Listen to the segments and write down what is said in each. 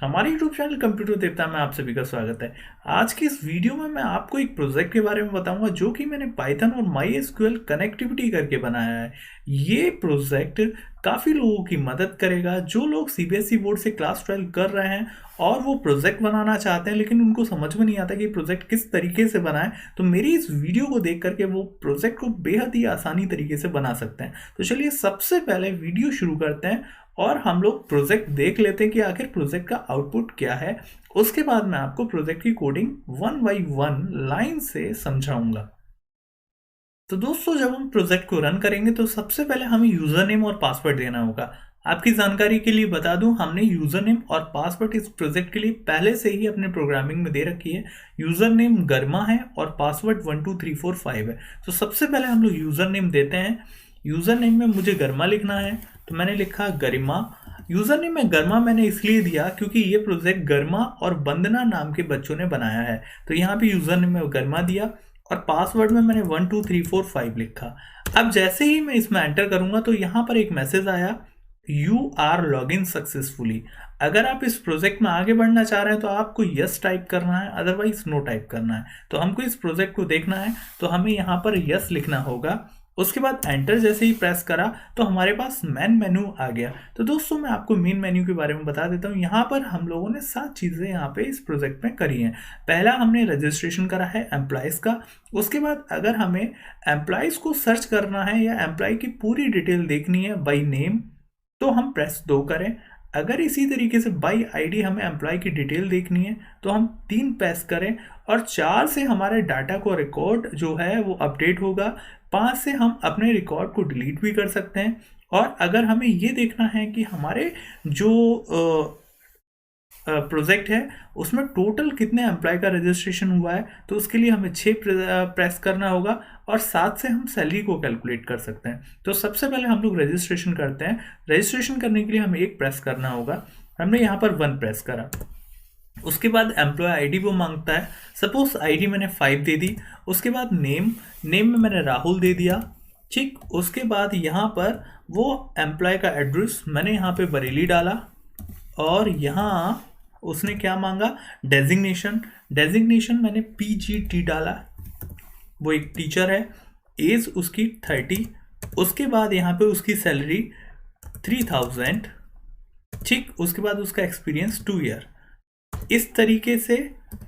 हमारे YouTube channel computer देवता में आप सभी का स्वागत है। आज की इस वीडियो में मैं आपको एक प्रोजेक्ट के बारे में बताऊंगा जो कि मैंने पाइथन और MySQL कनेक्टिविटी करके बनाया है। ये प्रोजेक्ट काफ़ी लोगों की मदद करेगा जो लोग CBSE बोर्ड से क्लास 12 कर रहे हैं और वो प्रोजेक्ट बनाना चाहते हैं लेकिन उनको समझ में नहीं आता कि प्रोजेक्ट किस तरीके से बनाएं। तो मेरी इस वीडियो को देख करके वो प्रोजेक्ट को बेहद ही आसानी तरीके से बना सकते हैं। तो चलिए सबसे पहले वीडियो शुरू करते हैं और हम लोग प्रोजेक्ट देख लेते हैं कि आखिर प्रोजेक्ट का आउटपुट क्या है। उसके बाद मैं आपको प्रोजेक्ट की कोडिंग 1 बाय 1 लाइन से समझाऊंगा। तो दोस्तों जब हम प्रोजेक्ट को रन करेंगे तो सबसे पहले हमें यूजर नेम और पासवर्ड देना होगा। आपकी जानकारी के लिए बता दूं, हमने यूजर नेम और पासवर्ड इस प्रोजेक्ट के लिए पहले से ही अपने प्रोग्रामिंग में दे रखी है। यूजर नेम गर्मा है और पासवर्ड 12345 है। तो सबसे पहले हम लोग यूजर नेम देते हैं। यूजर नेम में मुझे गर्मा लिखना है तो मैंने लिखा गरिमा। यूजर नेम में गर्मा मैंने इसलिए दिया क्योंकि ये प्रोजेक्ट गर्मा और वंदना नाम के बच्चों ने बनाया है, तो यहाँ पे यूजर नेम में गर्मा दिया और पासवर्ड में मैंने 12345 लिखा। अब जैसे ही मैं इसमें एंटर करूंगा तो यहाँ पर एक मैसेज आया, you are log in successfully. अगर आप इस प्रोजेक्ट में आगे बढ़ना चाह रहे हैं तो आपको यस टाइप करना है, अदरवाइज नो टाइप करना है। तो हमको इस प्रोजेक्ट को देखना है तो हमें यहाँ पर यस लिखना होगा। उसके बाद एंटर जैसे ही प्रेस करा तो हमारे पास मेन मेन्यू आ गया। तो दोस्तों मैं आपको मेन मेन्यू के बारे में बता देता हूँ। यहाँ पर हम लोगों ने 7 चीज़ें यहाँ पे इस प्रोजेक्ट में करी हैं। पहला हमने रजिस्ट्रेशन करा है एम्प्लॉयज़ का। उसके बाद अगर हमें एम्प्लॉयज़ को सर्च करना है या एम्प्लॉय की पूरी डिटेल देखनी है बाई नेम तो हम प्रेस 2 करें। अगर इसी तरीके से बाई आईडी हमें एम्प्लॉय की डिटेल देखनी है तो हम 3 प्रेस करें और 4 से हमारे डाटा को रिकॉर्ड जो है वो अपडेट होगा। 5 से हम अपने रिकॉर्ड को डिलीट भी कर सकते हैं। और अगर हमें ये देखना है कि हमारे जो प्रोजेक्ट है उसमें टोटल कितने एम्प्लॉय का रजिस्ट्रेशन हुआ है तो उसके लिए हमें 6 प्रेस करना होगा और 7 से हम सैलरी को कैलकुलेट कर सकते हैं। तो सबसे पहले हम लोग रजिस्ट्रेशन करते हैं। रजिस्ट्रेशन करने के लिए हमें 1 प्रेस करना होगा। हमने यहाँ पर 1 प्रेस करा। उसके बाद एम्प्लॉय आईडी वो मांगता है। सपोज आईडी मैंने 5 दे दी। उसके बाद नेम में मैंने राहुल दे दिया। ठीक, उसके बाद यहाँ पर वो एम्प्लॉय का एड्रेस मैंने यहाँ पे बरेली डाला और यहाँ उसने क्या मांगा, डेजिग्नेशन मैंने PGT डाला। वो एक टीचर है। एज उसकी 30। उसके बाद यहाँ पे उसकी सैलरी 3000। ठीक, उसके बाद उसका एक्सपीरियंस 2 ईयर। इस तरीके से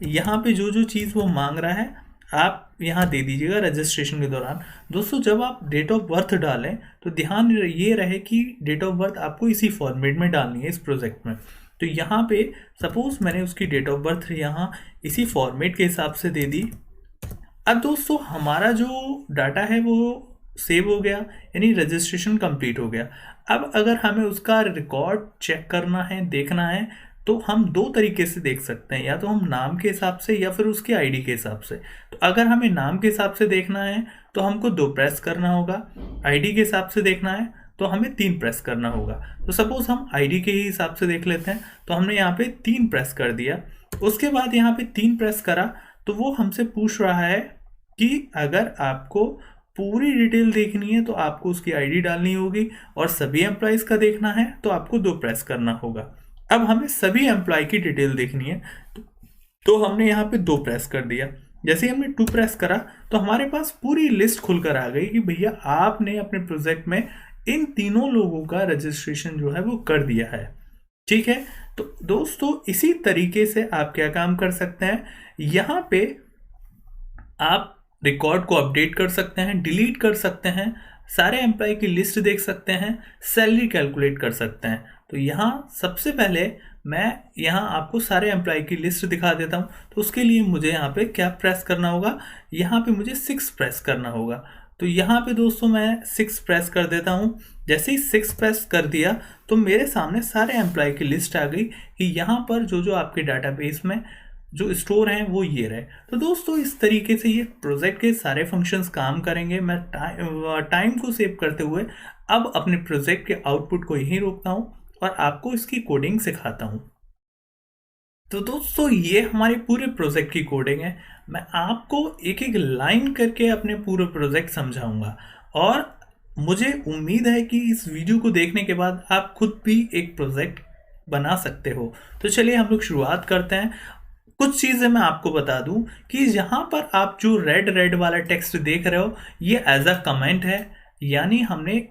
यहाँ पे जो जो चीज़ वो मांग रहा है आप यहाँ दे दीजिएगा रजिस्ट्रेशन के दौरान। दोस्तों जब आप डेट ऑफ बर्थ डालें तो ध्यान ये रहे कि डेट ऑफ बर्थ आपको इसी फॉर्मेट में डालनी है इस प्रोजेक्ट में। तो यहाँ पे सपोज मैंने उसकी डेट ऑफ बर्थ यहाँ इसी फॉर्मेट के हिसाब से दे दी। अब दोस्तों हमारा जो डाटा है वो सेव हो गया, यानी रजिस्ट्रेशन कंप्लीट हो गया। अब अगर हमें उसका रिकॉर्ड चेक करना है, देखना है, तो हम 2 तरीके से देख सकते हैं, या तो हम नाम के हिसाब से या फिर उसके आईडी के हिसाब से। तो अगर हमें नाम के हिसाब से देखना है तो हमको 2 प्रेस करना होगा। आईडी के हिसाब से देखना है तो हमें 3 प्रेस करना होगा। तो सपोज हम आईडी के ही हिसाब से देख लेते हैं तो हमने यहाँ पे 3 प्रेस कर दिया। उसके बाद यहाँ पे 3 प्रेस करा तो वो हमसे पूछ रहा है कि अगर आपको पूरी डिटेल देखनी है तो आपको उसकी आईडी डालनी होगी और सभी एम्प्लॉयज़ का देखना है तो आपको 2 प्रेस करना होगा। अब हमें सभी एम्प्लॉय की डिटेल देखनी है तो हमने यहाँ पे 2 प्रेस कर दिया। जैसे ही हमने 2 प्रेस करा तो हमारे पास पूरी लिस्ट खुलकर आ गई कि भैया आपने अपने प्रोजेक्ट में इन तीनों लोगों का रजिस्ट्रेशन जो है वो कर दिया है। ठीक है, तो दोस्तों इसी तरीके से आप क्या काम कर सकते हैं, यहाँ पे आप रिकॉर्ड को अपडेट कर सकते हैं, डिलीट कर सकते हैं, सारे एम्प्लॉय की लिस्ट देख सकते हैं, सैलरी कैलकुलेट कर सकते हैं। तो यहाँ सबसे पहले मैं यहाँ आपको सारे एम्प्लॉय की लिस्ट दिखा देता हूँ। तो उसके लिए मुझे यहाँ पे क्या प्रेस करना होगा, यहाँ पे मुझे 6 प्रेस करना होगा। तो यहाँ पे दोस्तों मैं 6 प्रेस कर देता हूँ। जैसे ही 6 प्रेस कर दिया तो मेरे सामने सारे एम्प्लॉय की लिस्ट आ गई कि यहाँ पर जो जो आपके डाटाबेस में जो स्टोर हैं वो ये रहे। तो दोस्तों इस तरीके से ये प्रोजेक्ट के सारे फंक्शंस काम करेंगे। मैं टाइम को सेव करते हुए अब अपने प्रोजेक्ट के आउटपुट को यहीं रोकता हूँ और आपको इसकी कोडिंग सिखाता हूँ। तो दोस्तों ये हमारे पूरे प्रोजेक्ट की कोडिंग है। मैं आपको एक एक लाइन करके अपने पूरे प्रोजेक्ट समझाऊंगा और मुझे उम्मीद है कि इस वीडियो को देखने के बाद आप खुद भी एक प्रोजेक्ट बना सकते हो। तो चलिए हम लोग शुरुआत करते हैं। कुछ चीज़ें मैं आपको बता दूं कि यहाँ पर आप जो रेड रेड वाला टेक्स्ट देख रहे हो ये एज अ कमेंट है, यानी हमने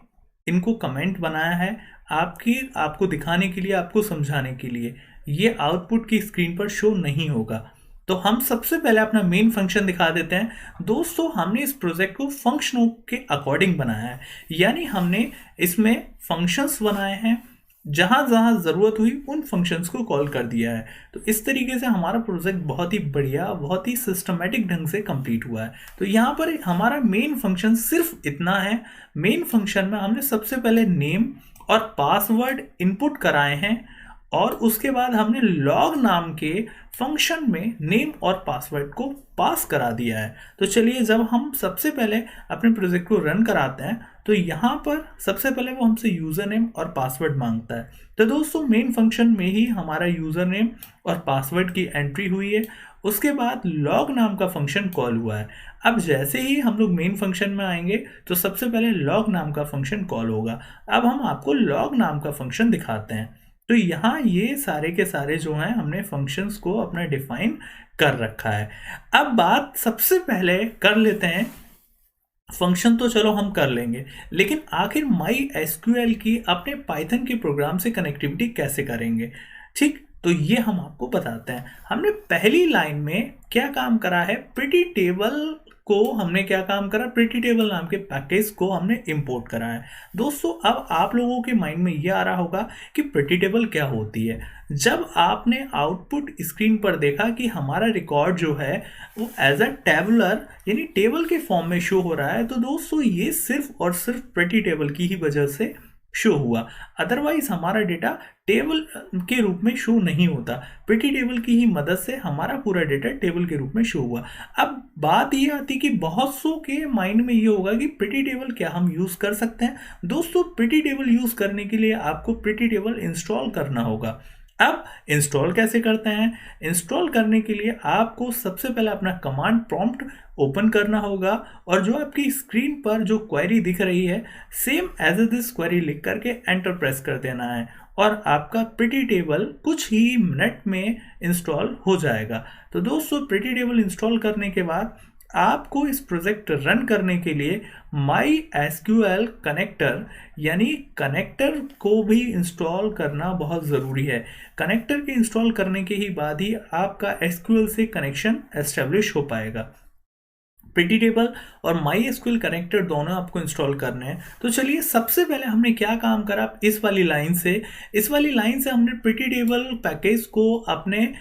इनको कमेंट बनाया है आपको दिखाने के लिए, आपको समझाने के लिए। ये आउटपुट की स्क्रीन पर शो नहीं होगा। तो हम सबसे पहले अपना मेन फंक्शन दिखा देते हैं। दोस्तों हमने इस प्रोजेक्ट को फंक्शनों के अकॉर्डिंग बनाया है, यानी हमने इसमें फंक्शंस बनाए हैं, जहां जहां जरूरत हुई उन फंक्शंस को कॉल कर दिया है। तो इस तरीके से हमारा प्रोजेक्ट बहुत ही बढ़िया, बहुत ही सिस्टमेटिक ढंग से कंप्लीट हुआ है। तो यहाँ पर हमारा मेन फंक्शन सिर्फ इतना है। मेन फंक्शन में हमने सबसे पहले नेम और पासवर्ड इनपुट कराए हैं, और उसके बाद हमने लॉग नाम के फंक्शन में नेम और पासवर्ड को पास करा दिया है। तो चलिए, जब हम सबसे पहले अपने प्रोजेक्ट को रन कराते हैं तो यहाँ पर सबसे पहले वो हमसे यूज़र नेम और पासवर्ड मांगता है। तो दोस्तों मेन फंक्शन में ही हमारा यूज़र नेम और पासवर्ड की एंट्री हुई है। उसके बाद लॉग नाम का फंक्शन कॉल हुआ है। अब जैसे ही हम लोग मेन फंक्शन में आएंगे तो सबसे पहले लॉग नाम का फंक्शन कॉल होगा। अब हम आपको लॉग नाम का फंक्शन दिखाते हैं। तो यहाँ ये सारे के सारे जो हैं हमने फंक्शंस को अपना डिफाइन कर रखा है। अब बात सबसे पहले कर लेते हैं, फंक्शन तो चलो हम कर लेंगे, लेकिन आखिर माई एसक्यूएल की अपने पाइथन के प्रोग्राम से कनेक्टिविटी कैसे करेंगे। ठीक, तो ये हम आपको बताते हैं। हमने पहली लाइन में क्या काम करा है, प्रिटी टेबल को हमने क्या काम करा, प्रिटी टेबल नाम के पैकेज को हमने इंपोर्ट करा है। दोस्तों अब आप लोगों के माइंड में ये आ रहा होगा कि प्रिटी टेबल क्या होती है। जब आपने आउटपुट स्क्रीन पर देखा कि हमारा रिकॉर्ड जो है वो एज अ टेबलर यानी टेबल के फॉर्म में शो हो रहा है, तो दोस्तों ये सिर्फ और सिर्फ प्रिटी टेबल की ही वजह से शो हुआ। अदरवाइज हमारा डेटा टेबल के रूप में शो नहीं होता। प्रिटी टेबल की ही मदद से हमारा पूरा डेटा टेबल के रूप में शो हुआ। अब बात ये आती कि बहुत सौ के माइंड में ये होगा कि प्रिटी टेबल क्या हम यूज़ कर सकते हैं। दोस्तों प्रिटी टेबल यूज़ करने के लिए आपको प्रिटी टेबल इंस्टॉल करना होगा। अब इंस्टॉल कैसे करते हैं, इंस्टॉल करने के लिए आपको सबसे पहले अपना कमांड प्रॉम्प्ट ओपन करना होगा, और जो आपकी स्क्रीन पर जो क्वेरी दिख रही है सेम एज दिस क्वेरी लिख करके एंटर प्रेस कर देना है, और आपका प्रिटी टेबल कुछ ही मिनट में इंस्टॉल हो जाएगा। तो दोस्तों प्रिटी टेबल इंस्टॉल करने के बाद आपको इस प्रोजेक्ट रन करने के लिए माई एसक्यूएल कनेक्टर यानी कनेक्टर को भी इंस्टॉल करना बहुत ज़रूरी है। कनेक्टर के इंस्टॉल करने के ही बाद ही आपका एसक्यूएल से कनेक्शन एस्टेब्लिश हो पाएगा। प्रिटी टेबल और माई एसक्यूएल कनेक्टर दोनों आपको इंस्टॉल करने हैं। तो चलिए सबसे पहले हमने क्या काम करा, इस वाली लाइन से हमने प्रिटी टेबल पैकेज को अपने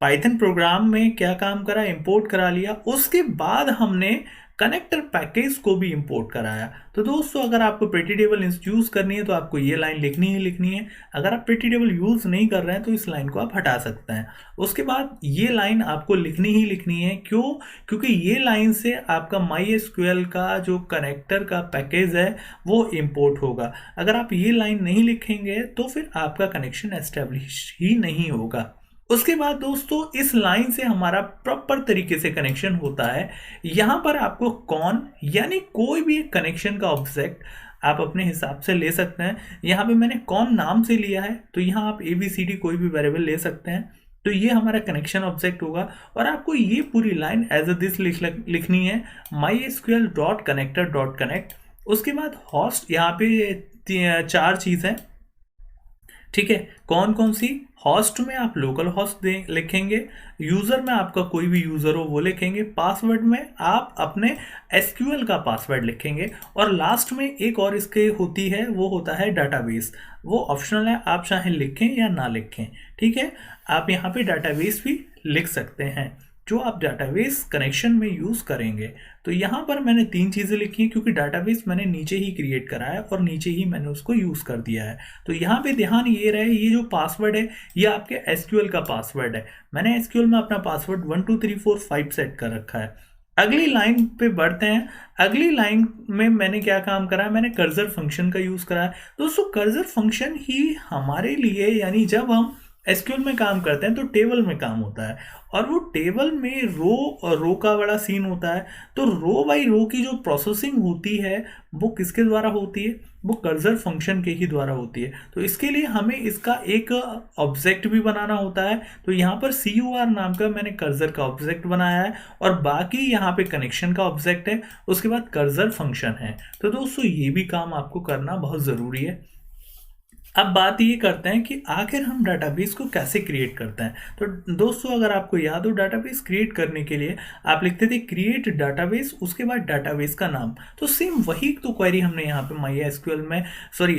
पाइथन प्रोग्राम में क्या काम करा, इंपोर्ट करा लिया। उसके बाद हमने कनेक्टर पैकेज को भी इंपोर्ट कराया। तो दोस्तों अगर आपको प्रिटी टेबल यूज करनी है तो आपको ये लाइन लिखनी है। अगर आप प्रिटी टेबल यूज नहीं कर रहे हैं तो इस लाइन को आप हटा सकते हैं। उसके बाद ये लाइन आपको लिखनी है। क्यों? क्योंकि ये लाइन से आपका माई एसक्यूएल का जो कनेक्टर का पैकेज है वो इंपोर्ट होगा। अगर आप ये लाइन नहीं लिखेंगे तो फिर आपका कनेक्शन एस्टेब्लिश ही नहीं होगा। उसके बाद दोस्तों इस लाइन से हमारा प्रॉपर तरीके से कनेक्शन होता है। यहाँ पर आपको कौन यानी कोई भी कनेक्शन का ऑब्जेक्ट आप अपने हिसाब से ले सकते हैं। यहाँ पे मैंने कौन नाम से लिया है, तो यहाँ आप ABCD कोई भी वेरिएबल ले सकते हैं। तो ये हमारा कनेक्शन ऑब्जेक्ट होगा, और आपको ये पूरी लाइन एज अ दिस लिखनी है, mysql.connector.connect। उसके बाद होस्ट, यहाँ पे 4 चीज़ें, ठीक है। कौन कौन सी? होस्ट में आप लोकल होस्ट लिखेंगे, यूज़र में आपका कोई भी यूज़र हो वो लिखेंगे, पासवर्ड में आप अपने एसक्यूएल का पासवर्ड लिखेंगे, और लास्ट में एक और इसके होती है, वो होता है डाटाबेस। वो ऑप्शनल है, आप चाहे लिखें या ना लिखें, ठीक है। आप यहाँ पे डाटाबेस भी लिख सकते हैं जो आप डाटाबेस कनेक्शन में यूज़ करेंगे। तो यहाँ पर मैंने 3 चीज़ें लिखी हैं क्योंकि डाटाबेस मैंने नीचे ही क्रिएट करा है और नीचे ही मैंने उसको यूज़ कर दिया है। तो यहाँ पे ध्यान ये रहे, ये जो पासवर्ड है ये आपके एसक्यूएल का पासवर्ड है। मैंने एसक्यूएल में अपना पासवर्ड 1 2 3 4 5 सेट कर रखा है। अगली लाइन पे बढ़ते हैं। अगली लाइन में मैंने क्या काम करा है, मैंने कर्सर फंक्शन का यूज़ करा है। दोस्तों कर्सर फंक्शन ही हमारे लिए, यानी जब हम एसक्यूएल में काम करते हैं तो टेबल में काम होता है, और वो टेबल में रो और रो का बड़ा सीन होता है। तो रो बाई रो की जो प्रोसेसिंग होती है वो किसके द्वारा होती है, वो कर्सर फंक्शन के ही द्वारा होती है। तो इसके लिए हमें इसका एक ऑब्जेक्ट भी बनाना होता है। तो यहाँ पर CUR नाम का मैंने कर्सर का ऑब्जेक्ट बनाया है, और बाकी यहाँ पे कनेक्शन का ऑब्जेक्ट है, उसके बाद कर्सर फंक्शन है। तो दोस्तों ये भी काम आपको करना बहुत ज़रूरी है। अब बात ये करते हैं कि आखिर हम डाटाबेस को कैसे क्रिएट करते हैं। तो दोस्तों अगर आपको याद हो, डाटाबेस क्रिएट करने के लिए आप लिखते थे क्रिएट डाटाबेस, उसके बाद डाटाबेस का नाम। तो सेम वही तो क्वेरी हमने यहाँ पे MySQL में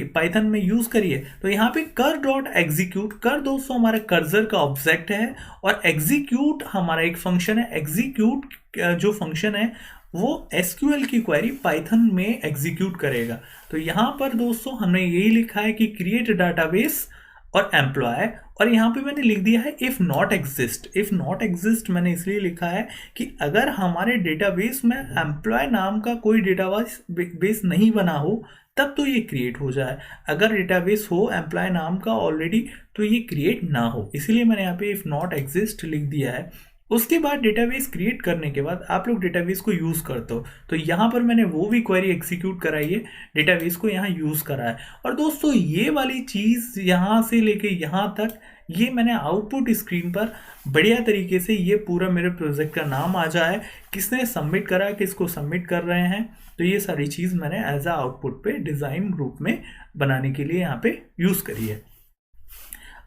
पाइथन में यूज़ करी है। तो यहाँ पे कर डॉट एग्जीक्यूट, कर दोस्तों हमारे कर्सर का ऑब्जेक्ट है, और एग्जीक्यूट हमारा एक फंक्शन है। एग्जीक्यूट जो फंक्शन है वो SQL की क्वेरी पाइथन में एग्जीक्यूट करेगा। तो यहाँ पर दोस्तों हमने यही लिखा है कि क्रिएट डाटाबेस और एम्प्लॉय, और यहाँ पे मैंने लिख दिया है if not exist. If not exist मैंने इसलिए लिखा है कि अगर हमारे डेटाबेस में एम्प्लॉय नाम का कोई डेटाबेस नहीं बना हो तब तो ये क्रिएट हो जाए। अगर डेटाबेस हो एम्प्लॉय नाम का ऑलरेडी तो ये क्रिएट ना हो, इसीलिए मैंने यहाँ पे इफ़ नॉट एग्जिस्ट लिख दिया है। उसके बाद डेटाबेस क्रिएट करने के बाद आप लोग डेटाबेस को यूज़ करते हो, तो यहाँ पर मैंने वो भी क्वेरी एग्जीक्यूट कराई है, डेटाबेस को यहाँ यूज़ करा है। और दोस्तों ये वाली चीज़ यहाँ से लेके यहाँ तक ये मैंने आउटपुट स्क्रीन पर बढ़िया तरीके से ये पूरा मेरे प्रोजेक्ट का नाम आ जाए, किसने सबमिट करा, किसको सबमिट कर रहे हैं, तो ये सारी चीज़ मैंने एज आ आउटपुट पे डिज़ाइन ग्रुप में बनाने के लिए यहाँ पे यूज़ करी है।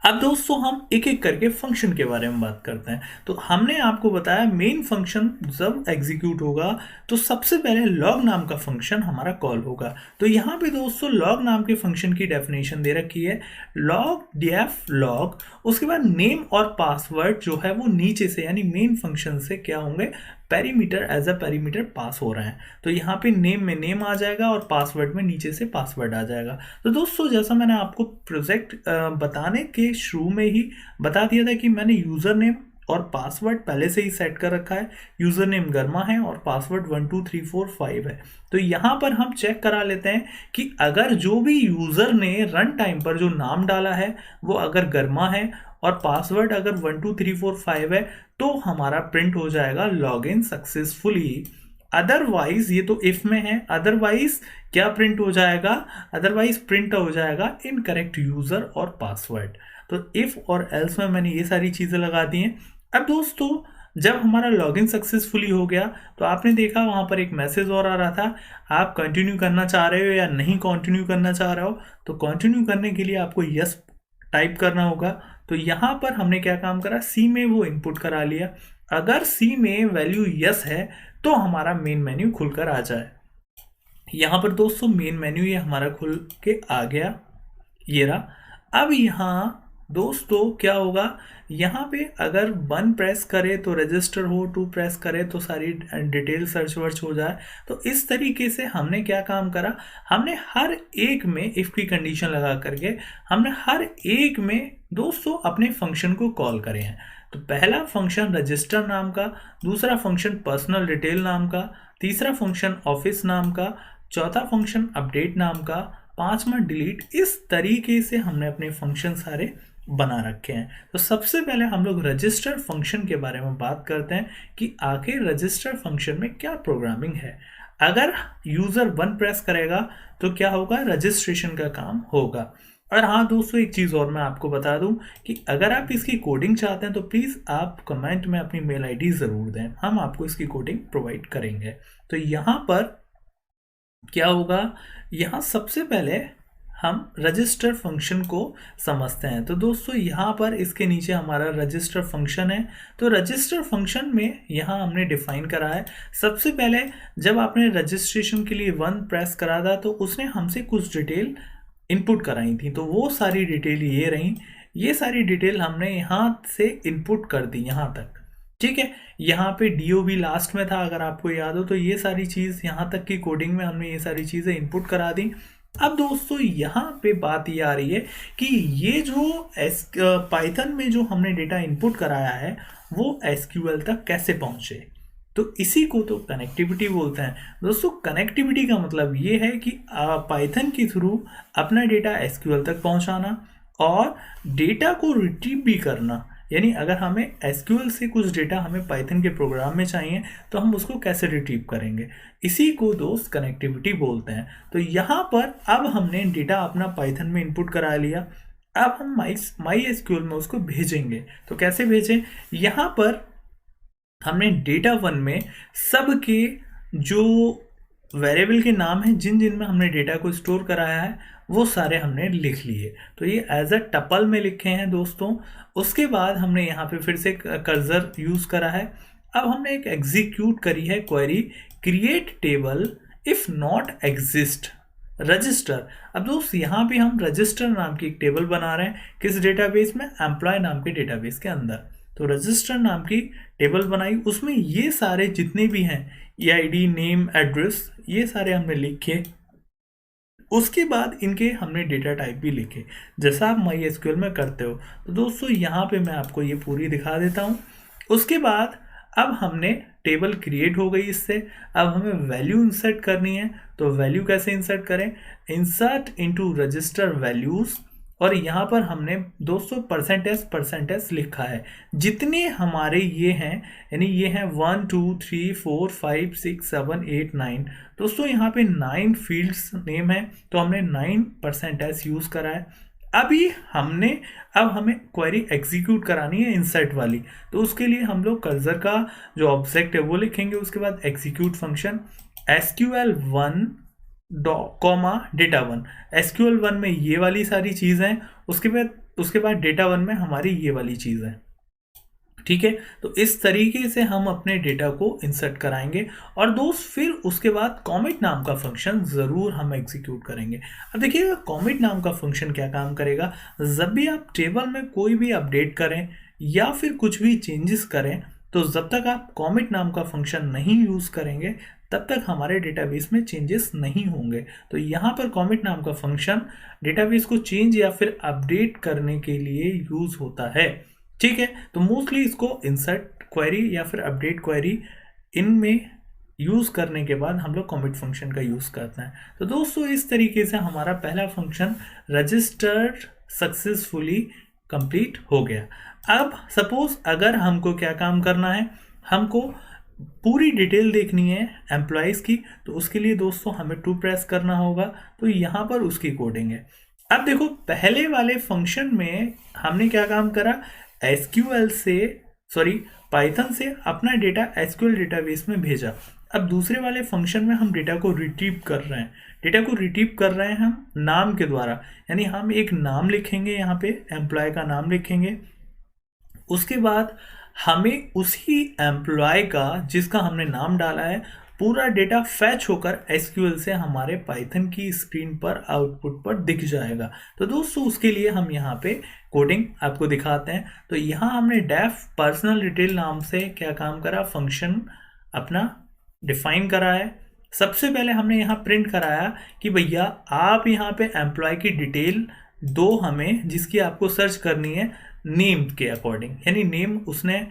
अब दोस्तों हम एक एक करके फंक्शन के बारे में बात करते हैं। तो हमने आपको बताया मेन फंक्शन जब एग्जीक्यूट होगा तो सबसे पहले लॉग नाम का फंक्शन हमारा कॉल होगा। तो यहाँ पे दोस्तों लॉग नाम के फंक्शन की डेफिनेशन दे रखी है, लॉग df लॉग, उसके बाद नेम और पासवर्ड जो है वो नीचे से यानी मेन फंक्शन से क्या होंगे, पैरीमीटर एज अ पैरीमीटर पास हो रहे हैं। तो यहाँ पे नेम में नेम आ जाएगा और पासवर्ड में नीचे से पासवर्ड आ जाएगा। तो दोस्तों जैसा मैंने आपको प्रोजेक्ट बताने के शुरू में ही बता दिया था कि मैंने यूज़र नेम और पासवर्ड पहले से ही सेट कर रखा है। यूज़र नेम गर्मा है और पासवर्ड 12345 है। तो यहाँ पर हम चेक करा लेते हैं कि अगर जो भी यूज़र ने रन टाइम पर जो नाम डाला है वो अगर गर्मा है और पासवर्ड अगर 12345 है तो हमारा प्रिंट हो जाएगा लॉगिन सक्सेसफुली। अदरवाइज ये तो इफ में है, अदरवाइज क्या प्रिंट हो जाएगा, अदरवाइज प्रिंट हो जाएगा इनकरेक्ट यूज़र और पासवर्ड। तो इफ और एल्स में मैंने ये सारी चीज़ें लगा दी हैं। अब दोस्तों जब हमारा लॉगिन सक्सेसफुली हो गया तो आपने देखा वहाँ पर एक मैसेज और आ रहा था, आप कंटिन्यू करना चाह रहे हो या नहीं कंटिन्यू करना चाह रहे हो। तो कंटिन्यू करने के लिए आपको यस टाइप करना होगा। तो यहाँ पर हमने क्या काम करा, सी में वो इनपुट करा लिया। अगर सी में वैल्यू यस है तो हमारा मेन मेन्यू खुलकर आ जाए। यहाँ पर दोस्तों मेन मेन्यू ये हमारा खुल के आ गया, ये रहा। अब यहाँ दोस्तों क्या होगा, यहाँ पे अगर 1 प्रेस करे तो रजिस्टर हो, 2 प्रेस करे तो सारी डिटेल सर्च वर्च हो जाए। तो इस तरीके से हमने क्या काम करा, हमने हर एक में इफ़ की कंडीशन लगा करके हमने हर एक में दोस्तों अपने फंक्शन को कॉल करे हैं। तो पहला फंक्शन रजिस्टर नाम का, दूसरा फंक्शन पर्सनल डिटेल नाम का, तीसरा फंक्शन ऑफिस नाम का, चौथा फंक्शन अपडेट नाम का, पांचवा डिलीट। इस तरीके से हमने अपने फंक्शन सारे बना रखे हैं। तो सबसे पहले हम लोग रजिस्टर फंक्शन के बारे में बात करते हैं कि आखिर रजिस्टर फंक्शन में क्या प्रोग्रामिंग है। अगर यूज़र 1 प्रेस करेगा तो क्या होगा, रजिस्ट्रेशन का काम होगा। और हाँ दोस्तों एक चीज़ और मैं आपको बता दूं कि अगर आप इसकी कोडिंग चाहते हैं तो प्लीज़ आप कमेंट में अपनी मेल आईडी ज़रूर दें, हम आपको इसकी कोडिंग प्रोवाइड करेंगे। तो यहाँ पर क्या होगा, यहाँ सबसे पहले हम रजिस्टर फंक्शन को समझते हैं। तो दोस्तों यहाँ पर इसके नीचे हमारा रजिस्टर फंक्शन है। तो रजिस्टर फंक्शन में यहाँ हमने डिफाइन करा है, सबसे पहले जब आपने रजिस्ट्रेशन के लिए 1 प्रेस करा था तो उसने हमसे कुछ डिटेल इनपुट कराई थी। तो वो सारी डिटेल ये रही, ये सारी डिटेल हमने यहाँ से इनपुट कर दी यहाँ तक, ठीक है। यहाँ पे DOB लास्ट में था अगर आपको याद हो। तो ये सारी चीज़ यहाँ तक की कोडिंग में हमने ये सारी चीज़ें इनपुट करा दी। अब दोस्तों यहाँ पे बात ये आ रही है कि ये जो पाइथन में जो हमने डेटा इनपुट कराया है वो SQL तक कैसे पहुँचे। तो इसी को तो कनेक्टिविटी बोलते हैं दोस्तों। कनेक्टिविटी का मतलब ये है कि पाइथन के थ्रू अपना डेटा SQL तक पहुँचाना। और डेटा को रिट्रीव भी करना, यानी अगर हमें एसक्यूएल से कुछ डेटा हमें पाइथन के प्रोग्राम में चाहिए तो हम उसको कैसे रिट्रीव करेंगे, इसी को दोस्त कनेक्टिविटी बोलते हैं। तो यहाँ पर अब हमने डेटा अपना पाइथन में इनपुट करा लिया, अब हम माई एसक्यूएल में उसको भेजेंगे। तो कैसे भेजें, यहाँ पर हमने डेटा वन में सबके जो वेरिएबल के नाम हैं जिन जिन में हमने डेटा को स्टोर कराया है वो सारे हमने लिख लिए। तो ये एज अ टपल में लिखे हैं दोस्तों। उसके बाद हमने यहाँ पे फिर से कर्सर यूज़ करा है। अब हमने एक एग्जीक्यूट करी है query create table if not exist register. अब दोस्त यहाँ पे हम रजिस्टर नाम की एक टेबल बना रहे हैं, किस डेटाबेस में, एम्प्लॉय नाम के डेटाबेस के अंदर। तो रजिस्टर नाम की टेबल बनाई, उसमें ये सारे जितने भी हैं EID नेम एड्रेस ये सारे हमने लिखे। उसके बाद इनके हमने डेटा टाइप भी लिखे जैसा आप MySQL में करते हो। तो दोस्तों यहाँ पे मैं आपको ये पूरी दिखा देता हूँ। उसके बाद अब हमने टेबल क्रिएट हो गई इससे, अब हमें वैल्यू इंसर्ट करनी है। तो वैल्यू कैसे इंसर्ट करें, इंसर्ट इनटू रजिस्टर वैल्यूज, और यहाँ पर हमने दोस्तों परसेंटेज लिखा है जितने हमारे ये हैं, यानी ये हैं 1 2 3 4 5 6 7 8 9। दोस्तों यहाँ पे 9 फील्ड्स नेम है तो हमने 9% यूज़ करा है। अब हमें क्वेरी एग्जीक्यूट करानी है इंसर्ट वाली। तो उसके लिए हम लोग कर्सर का जो ऑब्जेक्ट है वो लिखेंगे, उसके बाद execute function SQL1 data one. SQL1 में ये वाली सारी चीज़ हैं, उसके बाद डेटा वन में हमारी ये वाली चीज़ है। ठीक है, तो इस तरीके से हम अपने डेटा को इंसर्ट कराएंगे। और दोस्त फिर उसके बाद कॉमिट नाम का फंक्शन ज़रूर हम एग्जीक्यूट करेंगे। अब देखिएगा कॉमिट नाम का फंक्शन क्या काम करेगा, जब भी आप टेबल में कोई भी अपडेट करें या फिर कुछ भी चेंजेस करें, तो जब तक आप कॉमिट नाम का फंक्शन नहीं यूज़ करेंगे तब तक हमारे डेटाबेस में चेंजेस नहीं होंगे। तो यहाँ पर कॉमिट नाम का फंक्शन डेटाबेस को चेंज या फिर अपडेट करने के लिए यूज़ होता है। ठीक है, तो मोस्टली इसको इंसर्ट क्वेरी या फिर अपडेट क्वेरी इनमें यूज़ करने के बाद हम लोग कॉमिट फंक्शन का यूज़ करते हैं। तो दोस्तों इस तरीके से हमारा पहला फंक्शन रजिस्टर्ड सक्सेसफुली कंप्लीट हो गया। अब सपोज अगर हमको क्या काम करना है, हमको पूरी डिटेल देखनी है एम्प्लॉयज़ की, तो उसके लिए दोस्तों हमें टू प्रेस करना होगा। तो यहाँ पर उसकी कोडिंग है। अब देखो पहले वाले फंक्शन में हमने क्या काम करा, पाइथन से अपना डेटा SQL डेटाबेस में भेजा। अब दूसरे वाले फंक्शन में हम डेटा को रिट्रीव कर रहे हैं, हम नाम के द्वारा, यानी हम एक नाम लिखेंगे, यहाँ पे एम्प्लॉय का नाम लिखेंगे। उसके बाद हमें उसी एम्प्लॉय का जिसका हमने नाम डाला है पूरा डेटा फैच होकर SQL से हमारे पाइथन की स्क्रीन पर आउटपुट पर दिख जाएगा। तो दोस्तों उसके लिए हम यहाँ पे कोडिंग आपको दिखाते हैं। तो यहाँ हमने डेफ पर्सनल डिटेल नाम से क्या काम करा, फंक्शन अपना डिफाइन करा है। सबसे पहले हमने यहाँ प्रिंट कराया कि भैया आप यहाँ पे एम्प्लॉय की डिटेल दो हमें, जिसकी आपको सर्च करनी है नेम के अकॉर्डिंग, यानी नेम उसने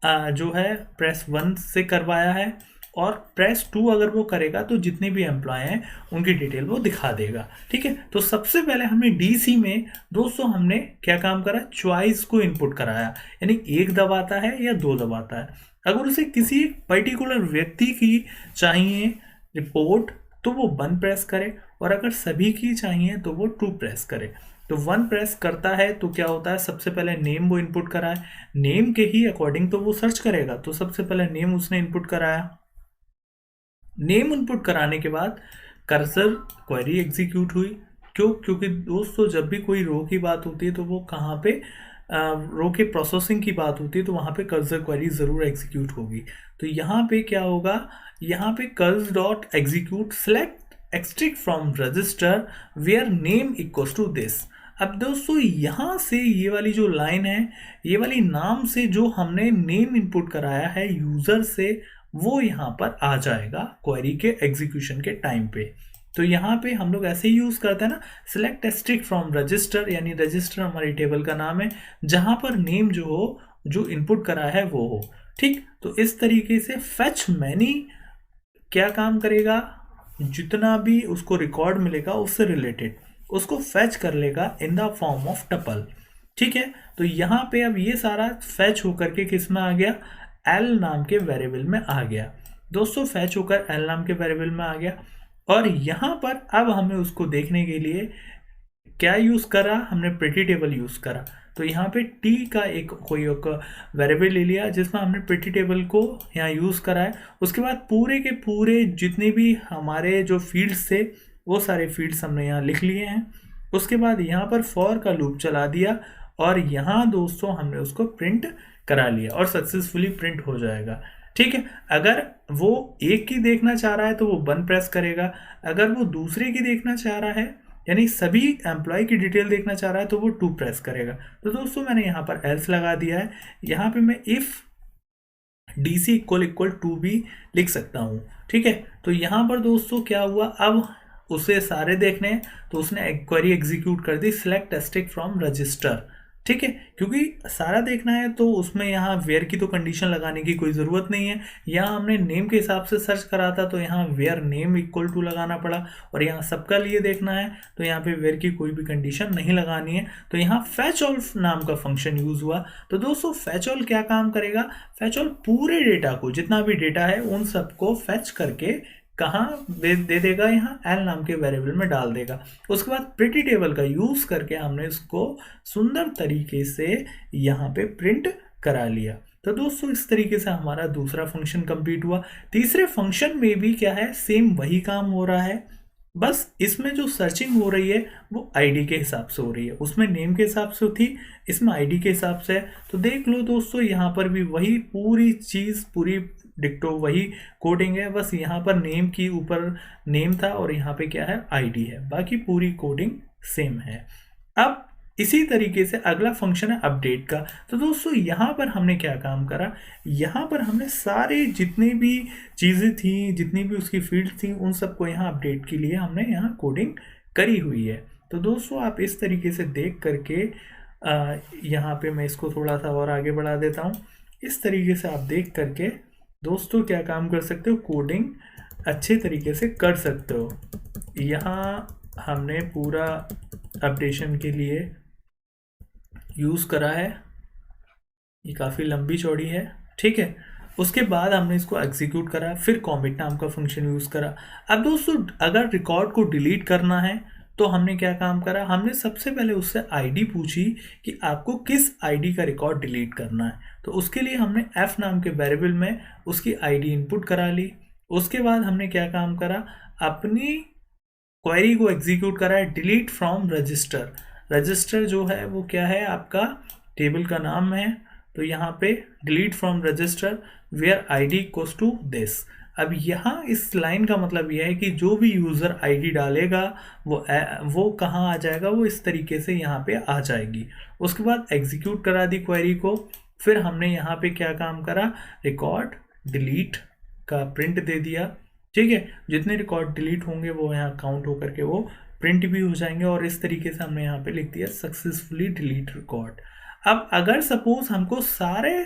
जो है प्रेस 1 से करवाया है, और प्रेस 2 अगर वो करेगा तो जितने भी एम्प्लॉय हैं उनकी डिटेल वो दिखा देगा। ठीक है, तो सबसे पहले हमने DC में दोस्तों हमने क्या काम करा, चॉइस को इनपुट कराया, यानी 1 दबाता है या 2 दबाता है। अगर उसे किसी पर्टिकुलर व्यक्ति की चाहिए रिपोर्ट तो वो 1 प्रेस करे, और अगर सभी की चाहिए तो वो 2 प्रेस करे। तो 1 प्रेस करता है तो क्या होता है, सबसे पहले नेम वो इनपुट कराए, नेम के ही अकॉर्डिंग तो वो सर्च करेगा। तो सबसे पहले नेम उसने इनपुट कराया। नेम इनपुट कराने के बाद कर्सर क्वेरी एग्जीक्यूट हुई। क्योंकि दोस्तों जब भी कोई रो की बात होती है तो वो कहाँ पे रो के प्रोसेसिंग की बात होती है, तो वहाँ पे कर्सर क्वेरी ज़रूर एग्जीक्यूट होगी। तो यहाँ पे क्या होगा, यहाँ पे curs dot execute select extract from register where name equals to this. अब दोस्तों यहाँ से ये वाली जो लाइन है, ये वाली नाम से जो हमने नेम इनपुट कराया है यूज़र से, वो यहाँ पर आ जाएगा क्वेरी के एग्जीक्यूशन के टाइम पे। तो यहाँ पे हम लोग ऐसे ही यूज़ करते हैं ना, सेलेक्ट एक्सट्रैक्ट फ्रॉम रजिस्टर, यानी रजिस्टर हमारी टेबल का नाम है जहाँ पर नेम जो हो, जो इनपुट करा है वो हो। ठीक, तो इस तरीके से फेच मैनी क्या काम करेगा, जितना भी उसको रिकॉर्ड मिलेगा उससे रिलेटेड, उसको फैच कर लेगा in the form of tuple. ठीक है, तो यहाँ पे अब ये सारा फैच होकर के किस में आ गया, एल नाम के वेरिएबल में आ गया दोस्तों, फैच होकर एल नाम के वेरिएबल में आ गया। और यहाँ पर अब हमें उसको देखने के लिए क्या यूज करा, हमने प्रिटी टेबल यूज करा। तो यहाँ पे टी का कोई एक वेरिएबल ले लिया जिसमें हमने प्रिटी टेबल को यहाँ यूज करा है। उसके बाद पूरे के पूरे जितने भी हमारे जो फील्ड्स थे वो सारे फील्ड्स हमने यहाँ लिख लिए हैं। उसके बाद यहाँ पर फॉर का लूप चला दिया और यहाँ दोस्तों हमने उसको प्रिंट करा लिया और सक्सेसफुली प्रिंट हो जाएगा। ठीक है, अगर वो एक की देखना चाह रहा है तो वो 1 प्रेस करेगा, अगर वो दूसरे की देखना चाह रहा है यानी सभी एम्प्लॉय की डिटेल देखना चाह रहा है तो वो 2 प्रेस करेगा। तो दोस्तों मैंने यहाँ पर एल्स लगा दिया है, यहाँ पे मैं इफ DC इक्वल टू भी लिख सकता हूँ। ठीक है, तो यहाँ पर दोस्तों क्या हुआ, अब उसे सारे देखने हैं तो उसने क्वेरी एग्जीक्यूट कर दी सिलेक्ट एस्टिक फ्रॉम रजिस्टर। ठीक है, क्योंकि सारा देखना है तो उसमें यहाँ वेयर की तो कंडीशन लगाने की कोई ज़रूरत नहीं है। यहाँ हमने नेम के हिसाब से सर्च करा था तो यहाँ वेयर नेम इक्वल टू लगाना पड़ा, और यहाँ सबका लिए देखना है तो यहाँ पे वेयर की कोई भी कंडीशन नहीं लगानी है। तो यहाँ फैच ऑल नाम का फंक्शन यूज़ हुआ। तो दोस्तों फैच ऑल क्या काम करेगा, फैच ऑल पूरे डेटा को, जितना भी डेटा है उन सबको फैच करके कहाँ दे देगा, यहाँ एल नाम के वेरिएबल में डाल देगा। उसके बाद प्रिटी टेबल का यूज करके हमने इसको सुंदर तरीके से यहाँ पे प्रिंट करा लिया। तो दोस्तों इस तरीके से हमारा दूसरा फंक्शन कंप्लीट हुआ। तीसरे फंक्शन में भी क्या है, सेम वही काम हो रहा है, बस इसमें जो सर्चिंग हो रही है वो आईडी के हिसाब से हो रही है, उसमें नेम के हिसाब से थी, इसमें आईडी के हिसाब से है। तो देख लो दोस्तों यहाँ पर भी वही पूरी चीज़, पूरी डिक्टो वही कोडिंग है, बस यहाँ पर नेम की ऊपर नेम था और यहाँ पे क्या है, आईडी है, बाकी पूरी कोडिंग सेम है। अब इसी तरीके से अगला फंक्शन है अपडेट का। तो दोस्तों यहाँ पर हमने क्या काम करा, यहाँ पर हमने सारे जितने भी चीज़ें थी, जितनी भी उसकी फील्ड थी, उन सबको यहाँ अपडेट के लिए हमने यहाँ कोडिंग करी हुई है। तो दोस्तों आप इस तरीके से देख करके यहाँ पे मैं इसको थोड़ा सा और आगे बढ़ा देता हूँ। इस तरीके से आप देख करके दोस्तों क्या काम कर सकते हो, कोडिंग अच्छे तरीके से कर सकते हो। यहाँ हमने पूरा अपडेशन के लिए यूज़ करा है, ये काफ़ी लंबी चौड़ी है। ठीक है, उसके बाद हमने इसको एग्जीक्यूट करा, फिर कॉमिट नाम का फंक्शन यूज़ करा। अब दोस्तों अगर रिकॉर्ड को डिलीट करना है तो हमने क्या काम करा, हमने सबसे पहले उससे आईडी पूछी कि आपको किस आईडी का रिकॉर्ड डिलीट करना है। तो उसके लिए हमने एफ नाम के वेरिएबल में उसकी आईडी इनपुट करा ली। उसके बाद हमने क्या काम करा, अपनी क्वेरी को एग्जीक्यूट करा है डिलीट फ्रॉम रजिस्टर। रजिस्टर जो है वो क्या है, आपका टेबल का नाम है। तो यहाँ पे delete from register where ID equals to this. अब यहाँ इस लाइन का मतलब यह है कि जो भी यूज़र आईडी डालेगा वो कहाँ आ जाएगा, वो इस तरीके से यहाँ पे आ जाएगी। उसके बाद एग्जीक्यूट करा दी क्वेरी को, फिर हमने यहाँ पे क्या काम करा, रिकॉर्ड डिलीट का प्रिंट दे दिया। ठीक है, जितने रिकॉर्ड डिलीट होंगे वो यहाँ काउंट होकर के वो प्रिंट भी हो जाएंगे, और इस तरीके से हमने यहाँ पे लिख दिया सक्सेसफुली डिलीट रिकॉर्ड। अब अगर सपोज हमको सारे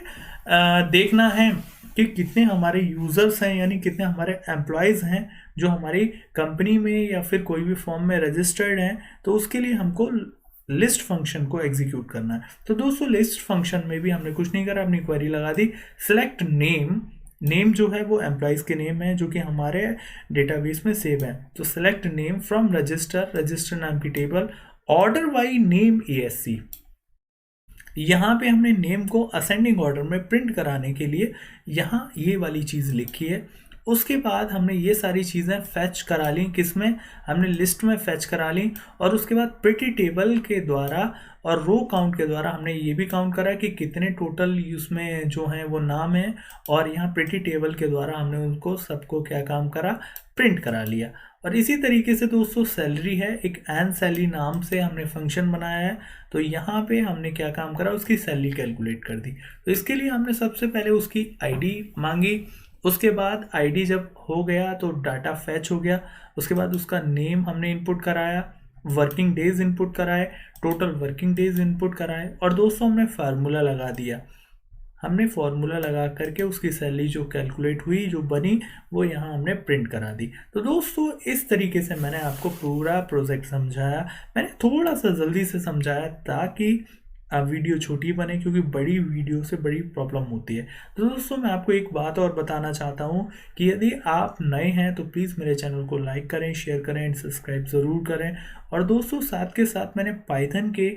देखना है कि कितने हमारे यूज़र्स हैं, यानी कितने हमारे एम्प्लॉयज़ हैं जो हमारी कंपनी में या फिर कोई भी फॉर्म में रजिस्टर्ड हैं, तो उसके लिए हमको लिस्ट फंक्शन को एग्जीक्यूट करना है। तो दोस्तों लिस्ट फंक्शन में भी हमने कुछ नहीं करा, अपनी क्वेरी लगा दी सिलेक्ट नेम। नेम जो है वो एम्प्लॉयज़ के नेम है जो कि हमारे डेटाबेस में सेव है। तो select name from register, register नाम की table, order by name ASC। यहाँ पे हमने नेम को असेंडिंग ऑर्डर में प्रिंट कराने के लिए यहाँ ये वाली चीज़ लिखी है। उसके बाद हमने ये सारी चीज़ें फैच करा ली, किसमें, हमने लिस्ट में फैच करा ली, और उसके बाद प्रिटी टेबल के द्वारा और रो काउंट के द्वारा हमने ये भी काउंट करा कि कितने टोटल उसमें जो हैं वो नाम है, और यहाँ प्रिटी टेबल के द्वारा हमने उनको सबको क्या काम करा, प्रिंट करा लिया। और इसी तरीके से दोस्तों सैलरी है, एक एन सैलरी नाम से हमने फंक्शन बनाया है। तो यहाँ पे हमने क्या काम करा, उसकी सैलरी कैलकुलेट कर दी। तो इसके लिए हमने सबसे पहले उसकी आईडी मांगी, उसके बाद आईडी जब हो गया तो डाटा फैच हो गया, उसके बाद उसका नेम हमने इनपुट कराया, वर्किंग डेज इनपुट कराए, टोटल वर्किंग डेज इनपुट कराए, और दोस्तों हमने फार्मूला लगा दिया। हमने फॉर्मूला लगा करके उसकी सैलरी जो कैलकुलेट हुई, जो बनी, वो यहाँ हमने प्रिंट करा दी। तो दोस्तों इस तरीके से मैंने आपको पूरा प्रोजेक्ट समझाया। मैंने थोड़ा सा जल्दी से समझाया ताकि वीडियो छोटी बने, क्योंकि बड़ी वीडियो से बड़ी प्रॉब्लम होती है। तो दोस्तों मैं आपको एक बात और बताना चाहता हूँ कि यदि आप नए हैं तो प्लीज़ मेरे चैनल को लाइक करें, शेयर करें एंड सब्सक्राइब ज़रूर करें। और दोस्तों साथ के साथ मैंने पाइथन के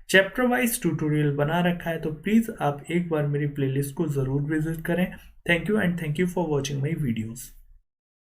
चैप्टर वाइज ट्यूटोरियल बना रखा है, तो प्लीज़ आप एक बार मेरी प्लेलिस्ट को ज़रूर विजिट करें। Thank you and thank you for watching my videos.